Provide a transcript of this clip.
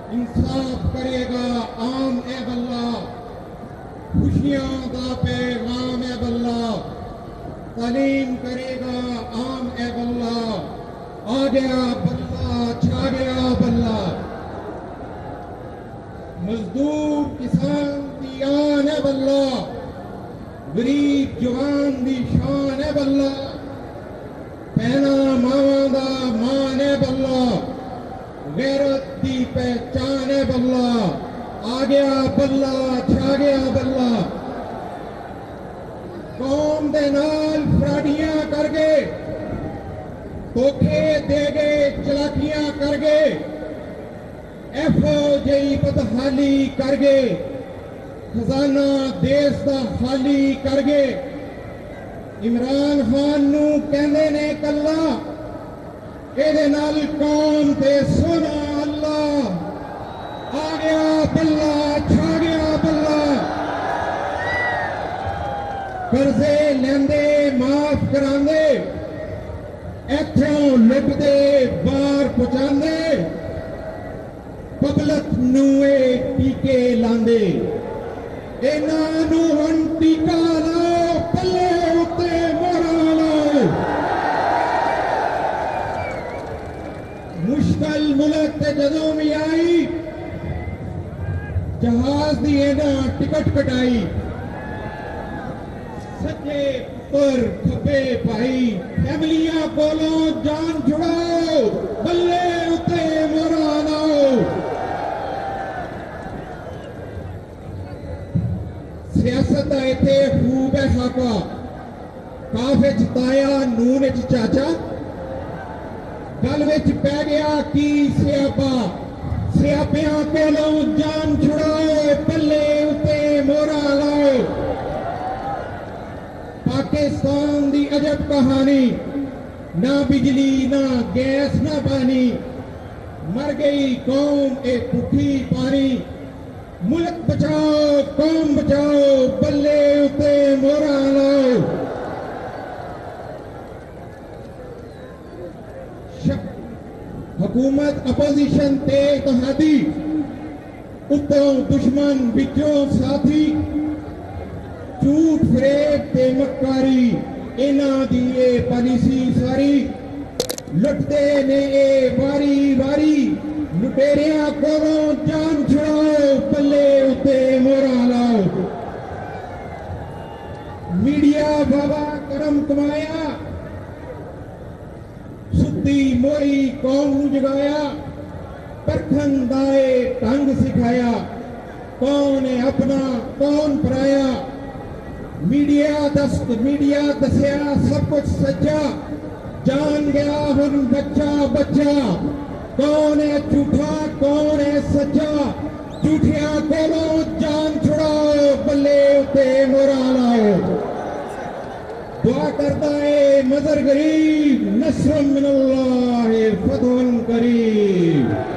इंसाफ करेगा आम ए बल्ला, खुशियां का पैगाम ए बल्ला, तालीम करेगा आम ए बल्ला, आ गया बल्ला छा गया बल्ला। मजदूर किसान दी आन है बल्ला, गरीब जवान दी शान है बल्ला, भैना मावां दा मान है बल्ला, गैरत दी पहचान है बल्ला। आ गया बल्ला छा गया बल्ला। कौम दे नाल फराडियां कर गए, धोखे दे गए, चलाकियां कर गए, एफओजी बदहाली कर गए, खजाना देश दा खाली कर गए। इमरान खान नू कहंदे ने कल्ला, ਇਹਦੇ ਨਾਲ कौम ते सोना अल्लाह। आ गया बल्ला छा गया बल्ला। कर्जे लेंदे माफ करांदे, इत्थों लुटदे बाहर पहुंचांदे, पब्लिक नू टीके लांदे। इन्हां नू हुण टीका लाओ, पल्ले उत्ते मोहरां लाओ। मुश्किल मुल्क ते जदों भी आई, जहाज दी इन्हां टिकट कटाई। सच्चे पर खब्बे भाई, फैमिलियां कोलों जान छुड़ाओ, बल्ले उत्ते मोहरां लाओ। सियासत दा इत्थे खूब है खाका, काफ विच ताया नून विच चाचा, गल विच पै गया की सियापा। सियापियां कोलों जान छुड़ाओ, पल्ले उत्ते मोहरां लाओ। पाकिस्तान दी अजब कहानी, ना बिजली ना गैस ना पानी, मर गई कौम ए भुखी पानी। मुल्क बचाओ कौम बचाओ, बल्ले उत्ते मोहरां लाओ। हुकूमत अपोजिशन ते इत्तेहादी, उत्तों दुश्मन विचों साथी, झूठ फरेब ते मक्कारी, इन्हां दी ए पॉलिसी सारी। लुटदे ने ए वारी वारी, लुटेरियां कोलों जान छुड़ाओ, पल्ले उत्ते मोहरां लाओ। मीडिया बाबा करम कमाया, सुती मोई कौम नू जगाया, परखन दाए ढंग सिखाया। कौन है अपना कौन पराया, मीडिया दसिया सब कुछ सच्चा, जान गया हुन बच्चा बच्चा। कौन है झूठा कौन है सच्चा, झूठिया कोलों जान छुड़ाओ, बल्ले उत्ते मोहरां लाओ। दुआ करता है मजर गरीब, नस्रुम मिनल्लाह फतहुन करीब।